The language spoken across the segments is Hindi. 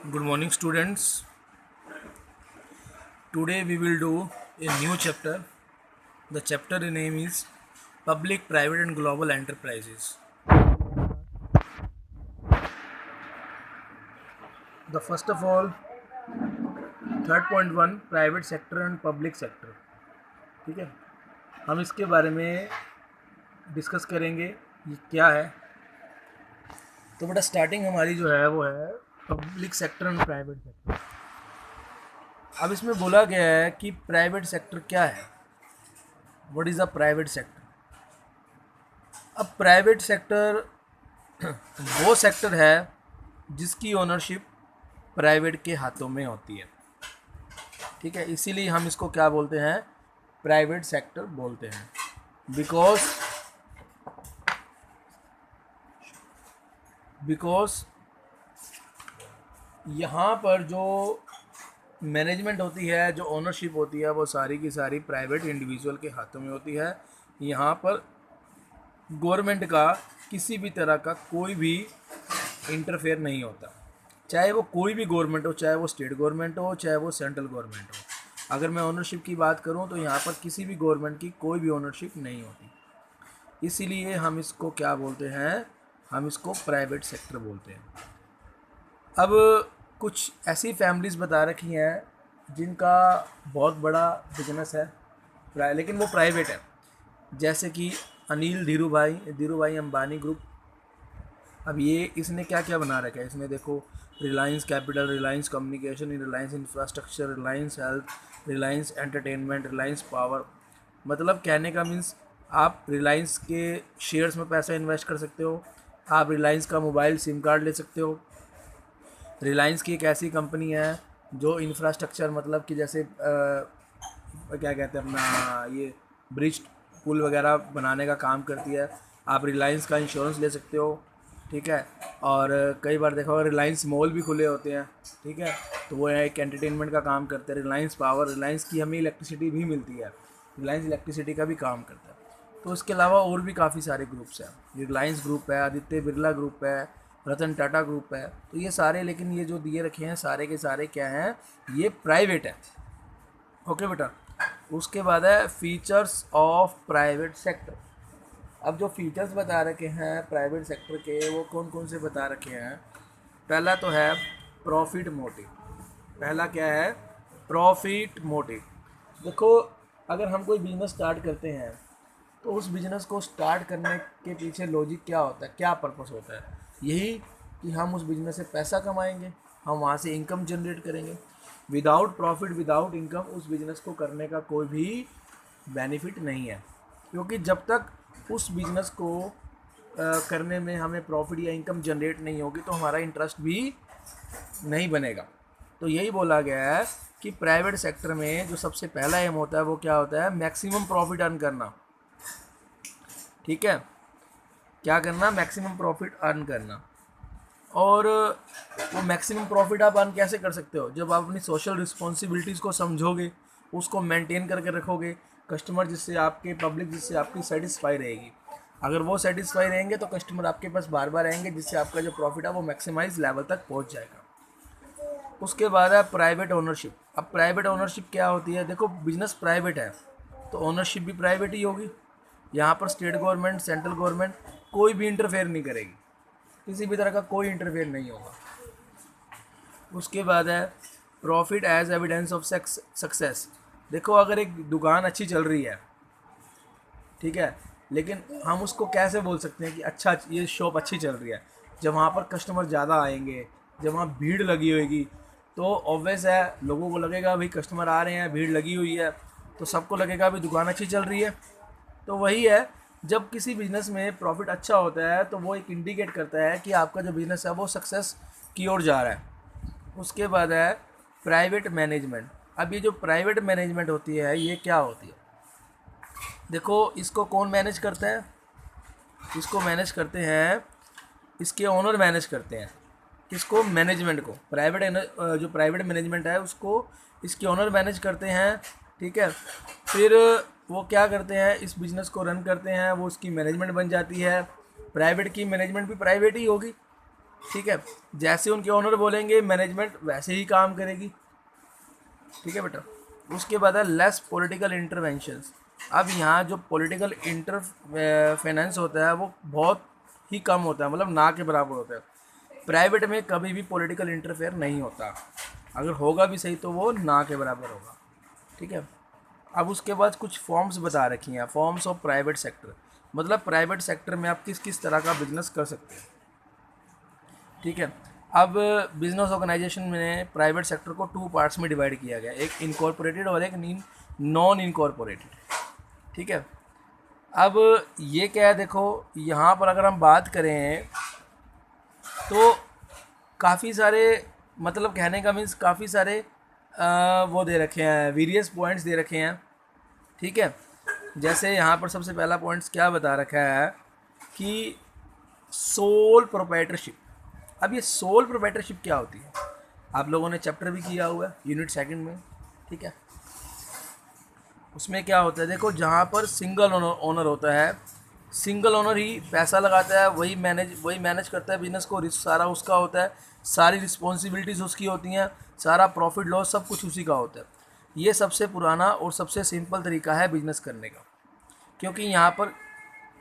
Good morning, students. Today we will do a new chapter. The chapter name is Public, Private and Global Enterprises. The first of all, 3.1 private sector and public sector. ठीक है, हम इसके बारे में डिस्कस करेंगे ये क्या है. तो बेटा स्टार्टिंग हमारी जो है वो है public sector and private sector. अब इसमें बोला गया है कि प्राइवेट सेक्टर क्या है. What is a private sector. अब प्राइवेट सेक्टर वो सेक्टर है जिसकी ओनरशिप प्राइवेट के हाथों में होती है. ठीक है, इसीलिए हम इसको क्या बोलते हैं, प्राइवेट सेक्टर बोलते हैं. बिकॉज यहाँ पर जो मैनेजमेंट होती है, जो ओनरशिप होती है, वो सारी की सारी प्राइवेट इंडिविजुअल के हाथों में होती है. यहाँ पर गवर्नमेंट का किसी भी तरह का कोई भी इंटरफेयर नहीं होता, चाहे वो कोई भी गवर्नमेंट हो, चाहे वो स्टेट गवर्नमेंट हो, चाहे वो सेंट्रल गवर्नमेंट हो. अगर मैं ओनरशिप की बात करूं तो यहाँ पर किसी भी गवर्नमेंट की कोई भी ओनरशिप नहीं होती. इसीलिए हम इसको क्या बोलते हैं, हम इसको प्राइवेट सेक्टर बोलते हैं. अब कुछ ऐसी फैमिलीज़ बता रखी हैं जिनका बहुत बड़ा बिजनेस है, लेकिन वो प्राइवेट है. जैसे कि अनिल धीरूभाई अंबानी ग्रुप. अब ये इसने क्या क्या बना रखा है, इसने देखो Reliance capital, Reliance communication, Reliance infrastructure, Reliance health, Reliance entertainment, Reliance power. मतलब कहने का मीन्स आप रिलायंस के शेयर्स में पैसा इन्वेस्ट कर सकते हो, आप रिलायंस का मोबाइल सिम कार्ड ले सकते हो. रिलायंस की एक ऐसी कंपनी है जो इंफ्रास्ट्रक्चर, मतलब कि जैसे क्या कहते हैं अपना, ये ब्रिज पुल वगैरह बनाने का काम करती है. आप रिलायंस का इंश्योरेंस ले सकते हो. ठीक है, और कई बार देखा होगा रिलायंस मॉल भी खुले होते हैं. ठीक है, तो वो एक एंटरटेनमेंट का काम करते हैं. रिलायंस पावर, रिलायंस की हमें इलेक्ट्रिसिटी भी मिलती है, रिलायंस इलेक्ट्रिसिटी का भी काम करता है. तो इसके अलावा और भी काफ़ी सारे ग्रुप्स हैं. रिलायंस ग्रुप है, आदित्य बिरला ग्रुप है, रतन टाटा ग्रुप है. तो ये सारे, लेकिन ये जो दिए रखे हैं सारे के सारे क्या हैं, ये प्राइवेट है. ओके बेटा. उसके बाद है फीचर्स ऑफ प्राइवेट सेक्टर. अब जो फीचर्स बता रखे हैं प्राइवेट सेक्टर के, वो कौन कौन से बता रखे हैं. पहला तो है प्रॉफिट मोटिव. पहला क्या है, प्रॉफिट मोटिव. देखो, अगर हम कोई बिजनेस स्टार्ट करते हैं तो उस बिजनेस को स्टार्ट करने के पीछे लॉजिक क्या होता है, क्या पर्पस होता है. यही कि हम उस बिजनेस से पैसा कमाएंगे, हम वहाँ से इनकम जनरेट करेंगे. विदाउट प्रॉफिट, विदाउट इनकम उस बिज़नेस को करने का कोई भी बेनिफिट नहीं है. क्योंकि जब तक उस बिज़नेस को करने में हमें प्रॉफिट या इनकम जनरेट नहीं होगी तो हमारा इंटरेस्ट भी नहीं बनेगा. तो यही बोला गया है कि प्राइवेट सेक्टर में जो सबसे पहला एम होता है वो क्या होता है, मैक्सिमम प्रॉफिट अर्न करना. ठीक है, क्या करना, मैक्सिमम प्रॉफिट अर्न करना. और वो मैक्सिमम प्रॉफिट आप अर्न कैसे कर सकते हो, जब आप अपनी सोशल रिस्पॉन्सिबिलिटीज़ को समझोगे, उसको मेंटेन करके रखोगे. कस्टमर जिससे आपके, पब्लिक जिससे आपकी सेटिस्फाई रहेगी, अगर वो सेटिस्फाई रहेंगे तो कस्टमर आपके पास बार बार आएंगे, जिससे आपका जो प्रॉफिट है वो मैक्सिमाइज लेवल तक पहुंच जाएगा. उसके बाद है प्राइवेट ओनरशिप. अब प्राइवेट ओनरशिप क्या होती है, देखो बिजनेस प्राइवेट है तो ओनरशिप भी प्राइवेट ही होगी. यहाँ पर स्टेट गवर्नमेंट, सेंट्रल गवर्नमेंट कोई भी इंटरफेयर नहीं करेगी, किसी भी तरह का कोई इंटरफेयर नहीं होगा. उसके बाद है profit as evidence of success. देखो, अगर एक दुकान अच्छी चल रही है, ठीक है, लेकिन हम उसको कैसे बोल सकते हैं कि अच्छा ये शॉप अच्छी चल रही है, जब वहाँ पर कस्टमर ज़्यादा आएंगे, जब वहाँ भीड़ लगी होगी, तो ऑब्वियस है लोगों को लगेगा भाई कस्टमर आ रहे हैं, भीड़ लगी हुई है, तो सबको लगेगा भाई दुकान अच्छी चल रही है. तो वही है, जब किसी बिजनेस में प्रॉफिट अच्छा होता है तो वो एक इंडिकेट करता है कि आपका जो बिज़नेस है वो सक्सेस की ओर जा रहा है. उसके बाद है प्राइवेट मैनेजमेंट. अब ये जो प्राइवेट मैनेजमेंट होती है ये क्या होती है, देखो इसको कौन मैनेज करता है, इसको मैनेज करते हैं, इसके ओनर मैनेज करते हैं. किसको, मैनेजमेंट को. जो प्राइवेट मैनेजमेंट है उसको इसके ओनर मैनेज करते हैं. ठीक है, फिर वो क्या करते हैं, इस बिज़नेस को रन करते हैं, वो उसकी मैनेजमेंट बन जाती है. प्राइवेट की मैनेजमेंट भी प्राइवेट ही होगी. ठीक है, जैसे उनके ओनर बोलेंगे मैनेजमेंट वैसे ही काम करेगी। ठीक है बेटा। उसके बाद है लेस पॉलिटिकल इंटरवेंशंस। अब यहाँ जो पॉलिटिकल इंटरफेरेंस होता है वो बहुत ही कम होता है, मतलब ना के बराबर होता है। प्राइवेट में कभी भी पॉलिटिकल इंटरफेयर नहीं होता, अगर होगा भी सही तो वो ना के बराबर होगा। ठीक है। अब उसके बाद कुछ फॉर्म्स बता रखी हैं, फॉर्म्स ऑफ प्राइवेट सेक्टर, मतलब प्राइवेट सेक्टर में आप किस किस तरह का बिजनेस कर सकते हैं। ठीक है। अब बिजनेस ऑर्गेनाइजेशन में प्राइवेट सेक्टर को 2 पार्ट्स में डिवाइड किया गया, एक इनकॉर्पोरेटेड और एक नॉन इनकॉर्पोरेटेड। ठीक है। अब ये क्या है, देखो यहाँ पर अगर हम बात करें तो काफ़ी सारे, मतलब कहने का मीन्स काफ़ी सारे वो दे रखे हैं, वेरियस पॉइंट्स दे रखे हैं। ठीक है। जैसे यहाँ पर सबसे पहला पॉइंट्स क्या बता रखा है कि सोल प्रोप्राइटरशिप। अब ये सोल प्रोप्राइटरशिप क्या होती है, आप लोगों ने चैप्टर भी किया हुआ है यूनिट सेकंड में। ठीक है। उसमें क्या होता है, देखो जहाँ पर सिंगल ओनर होता है, सिंगल ओनर ही पैसा लगाता है, वही मैनेज करता है बिजनेस को, रिस्क सारा उसका होता है, सारी रिस्पॉन्सिबिलिटीज़ उसकी होती हैं, सारा प्रॉफिट लॉस सब कुछ उसी का होता है। ये सबसे पुराना और सबसे सिंपल तरीका है बिजनेस करने का, क्योंकि यहाँ पर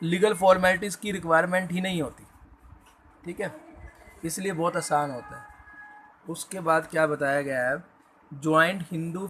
लीगल फॉर्मेलिटीज़ की रिक्वायरमेंट ही नहीं होती। ठीक है, इसलिए बहुत आसान होता है। उसके बाद क्या बताया गया है, ज्वाइंट हिंदू